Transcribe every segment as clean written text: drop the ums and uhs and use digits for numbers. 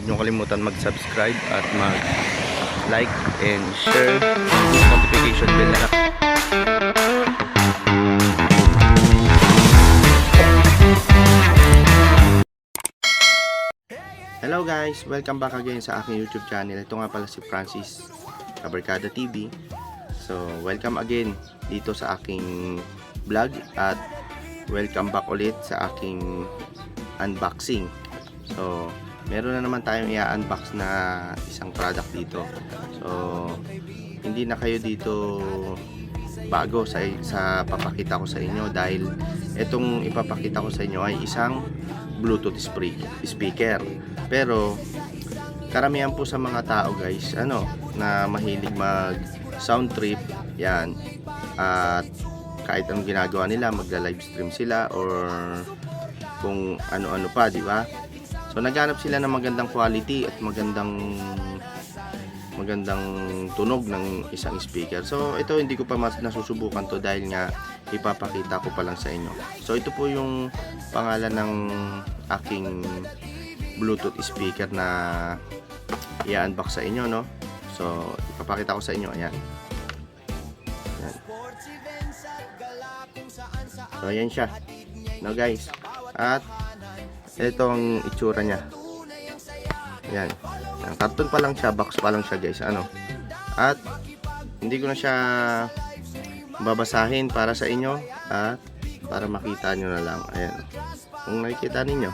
niyo kalimutan mag-subscribe at mag-like and share. Notification bell na lang. Hello guys! Welcome back again sa aking YouTube channel. Ito nga pala si Francis Cabarcada TV. So, welcome again dito sa aking vlog at welcome back ulit sa aking unboxing. So, meron na naman tayong i-unbox na isang product dito. So, hindi na kayo dito bago sa papakita ko sa inyo dahil itong ipapakita ko sa inyo ay isang Bluetooth speaker. Pero karamihan po sa mga tao guys, na mahilig mag sound trip, yan. At kahit anong ginagawa nila, magla-live stream sila or kung ano-ano pa, di ba? So naghanap sila ng magandang quality at magandang tunog ng isang speaker. So ito hindi ko pa nasusubukan to dahil nga ipapakita ko pa lang sa inyo. So ito po yung pangalan ng aking Bluetooth speaker na i-unbox sa inyo, no? So ipapakita ko sa inyo, ayan. Ayan. So ayan siya. No guys. At itong itsura niya. Ayan. Karton pa lang siya, box pa lang siya guys, At hindi ko na siya babasahin para sa inyo at para makita nyo na lang. Ayan. Kung nakikita ninyo.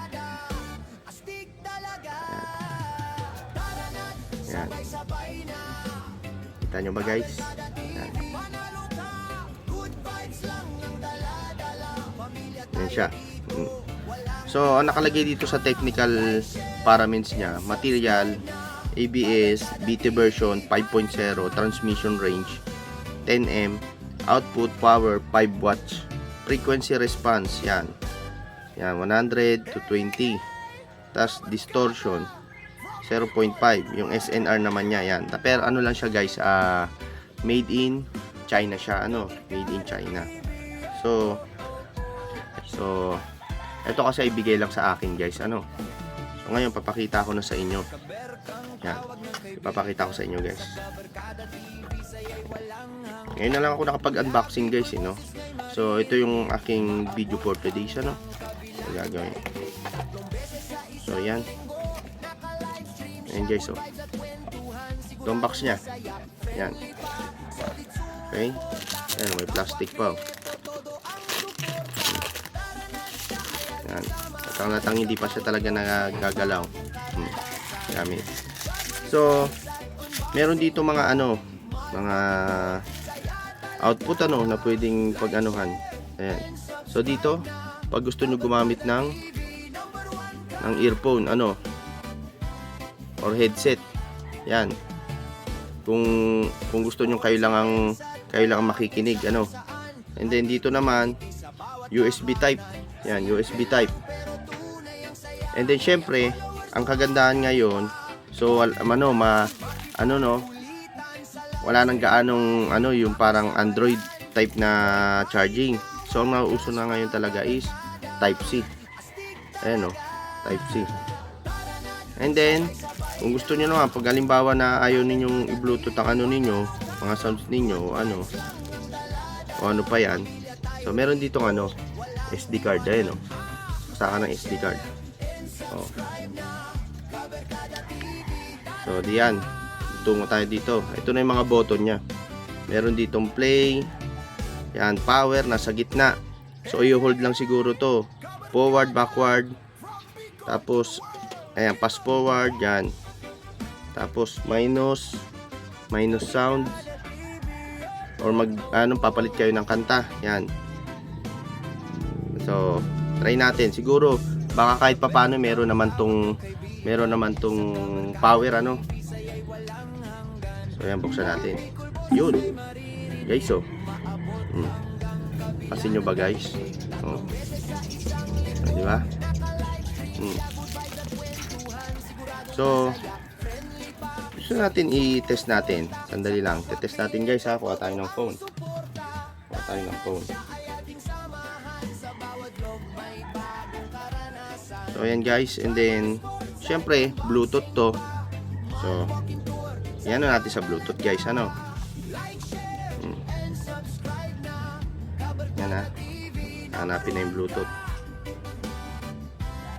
Ayan. Kita nyo ba guys? Ayan. Ayan siya. So, ang nakalagay dito sa technical parameters niya, material, ABS, BT version 5.0, transmission range 10M, output power 5 watts, frequency response, yan 100 to 20, tas distortion 0.5, yung SNR naman niya, yan. Pero ano lang siya guys, made in China siya, made in China. So ito kasi ibigay lang sa akin guys, So ngayon papakita ko na sa inyo. Yan. Ipapakita ko sa inyo guys. Ngayon na lang ako nakapag-unboxing guys, So ito yung aking video for today, So gagawin. So yan. Ayan guys, itong box nya. Yan. Okay. Ayan, may plastic pa, Yan. Natang hindi pa siya talaga nagagalaw. Gamit. So, meron dito mga mga output na pwedeng pag-anuhan. Ayan. So dito, pag gusto niyo gumamit ng earphone, or headset. Yan. Kung gusto niyo kayo lang ang makikinig, And then dito naman USB type. Yan, USB type. And then syempre, ang kagandahan ngayon, so wala nang gaanong yung parang Android type na charging. So ang nauuso na ngayon talaga is Type C. Ayan, Type C. And then kung gusto niyo naman, pag halimbawa na ayaw ninyong i-Bluetooth ang ninyo, mga sounds ninyo, o ano pa yan. So meron dito SD card, ayan, saka ng SD card. So diyan, tungo tayo dito. Ito na yung mga button nya. Meron ditong play, yan, power nasa gitna. So i-hold lang siguro to, forward, backward, tapos ayan, pass forward, yan. Tapos minus sound, or papalit kayo ng kanta, yan. So try natin, siguro baka kahit papaano meron naman tong power, So yan, buksan natin. Yun guys, Pasin nyo ba guys? So, di ba? So gusto natin i-test natin. Sandali lang, test natin guys, kuha tayo ng phone. So ayan guys, and then syempre, Bluetooth to. So, yan natin sa Bluetooth guys, ano. Yan na. Hanapin na yung Bluetooth.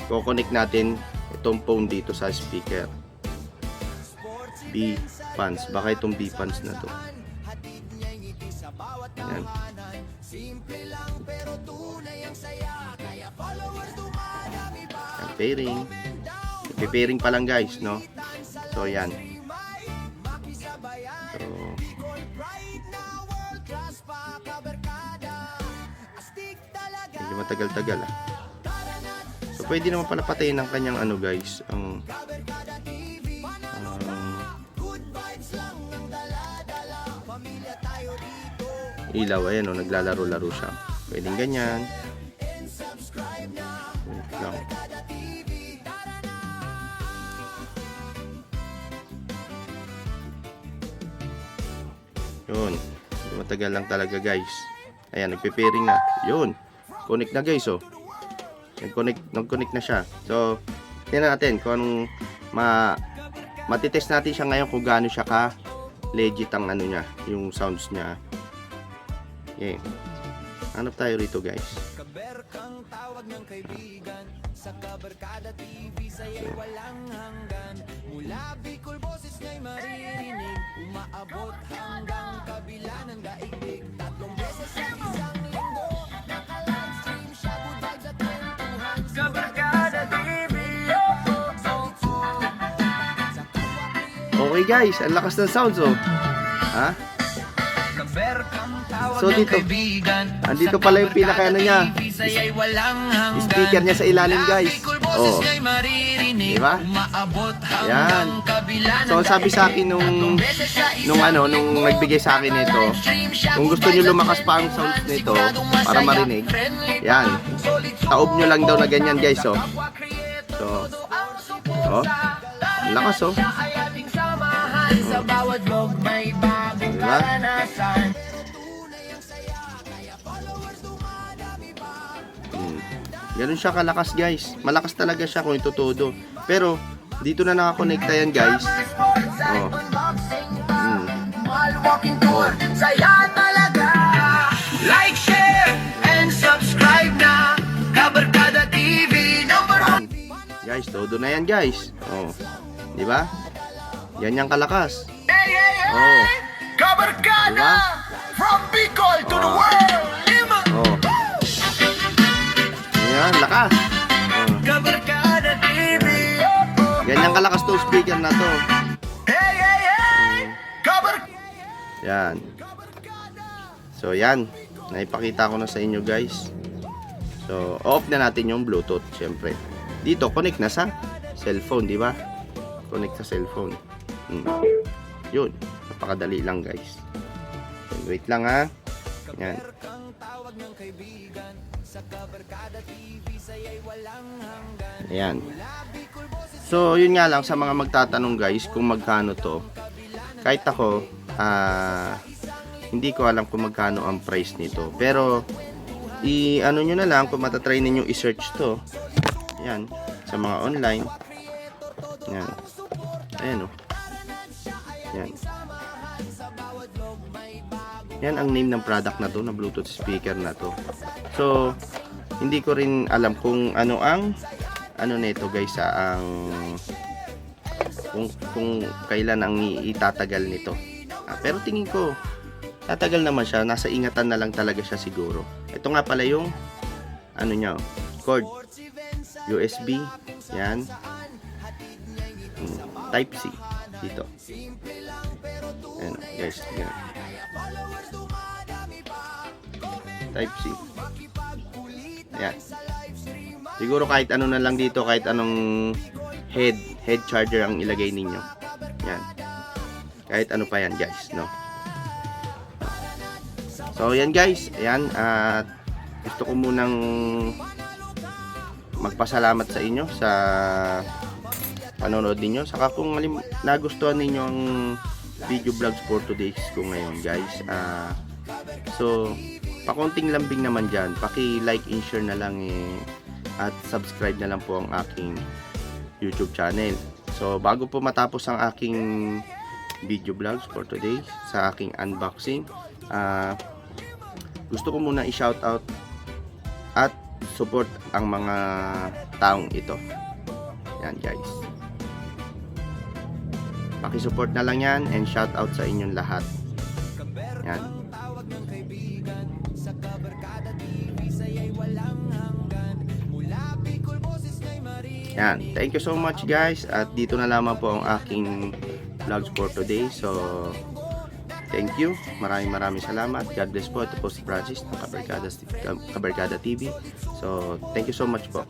Ko-connect natin itong phone dito sa speaker. B-fans. Baka itong B-fans na to. Yan. Yan, pairing. Pairing pa lang guys, no? So, yan. So, medyo matagal-tagal ah. So, pwede naman pala patayin ng kanyang ano guys, ang ilaw. Ayan o, naglalaro-laro siya. Pwedeng ganyan. Wait lang. Yun. Matagal lang talaga guys. Ayan, nagpe-pairing na. Yun. Connect na guys oh. Nag-connect na siya. So, tingnan natin kung anong matitest natin siya ngayon kung gaano siya ka legit ang ano niya, yung sounds niya. Okay. Hanap tayo rito guys. Okay guys, ang lakas ng sounds oh. Ha? So dito, andito pala yung pinaka ano niya, speaker niya sa ilalim guys. Oh, diba? Yan. So sabi sa akin nung nagbigay sa akin nito, kung gusto niyo lumakas pa ang sounds nito para marinig, yan, taob nyo lang daw na ganyan guys oh. So, oh, lakas oh. Diba? Ganun siya kalakas guys. Malakas talaga siya kung itutudo. Pero dito na nakakonekta yan guys. Oh. Oh. Like, share, and subscribe na Kabarkada TV Guys, todo na yan guys. Oh. Diba? Yan yung kalakas. Oh. Kabarkada diba? From Bicol to the world. Oh. Yan, lakas. Oh. Kabarkada TV. Yan yung kalakas to speaker na to. Yan. So yan, naipakita ko na sa inyo guys. So off na natin yung Bluetooth, syempre. Dito connect na sa cellphone, di ba? Connect sa cellphone. Yun, napakadali lang guys. Wait lang ha. Yan. Ayan. So yun nga lang sa mga magtatanong guys kung magkano to. Kahit ako hindi ko alam kung magkano ang price nito. Pero i-ano nyo na lang kung matatry ninyo i-search to. Yan, sa mga online. Yan. Ayan o. Yan. Yan ang name ng product na to, na Bluetooth speaker na to. So, hindi ko rin alam kung ano ang nito guys, ang kung kailan ang itatagal nito. Pero tingin ko tatagal naman siya, nasa ingatan na lang talaga siya siguro. Ito nga pala yung ano niya, cord USB, yan. Type C dito. Ayan guys, yan. Type C. Ayan. Siguro kahit ano na lang dito, kahit anong head charger ang ilagay ninyo. Yan. Kahit ano pa yan guys, no? So yan guys, ayan, at gusto ko munang magpasalamat sa inyo sa panonood ninyo. Saka kung nagustuhan ninyo ang video vlogs for today's ko ngayon guys, so pakonting lambing naman dyan, paki-like and share na lang at subscribe na lang po ang aking YouTube channel. So bago po matapos ang aking video vlogs for today sa aking unboxing, gusto ko muna i-shoutout at support ang mga taong ito. Yan guys, pakisupport na lang yan and shoutout sa inyong lahat. Yan. Yan, thank you so much guys, at dito na lamang po ang aking vlogs for today. So thank you, maraming salamat. God bless po. Ito po si Francis ng Kabarkada TV. So thank you so much po.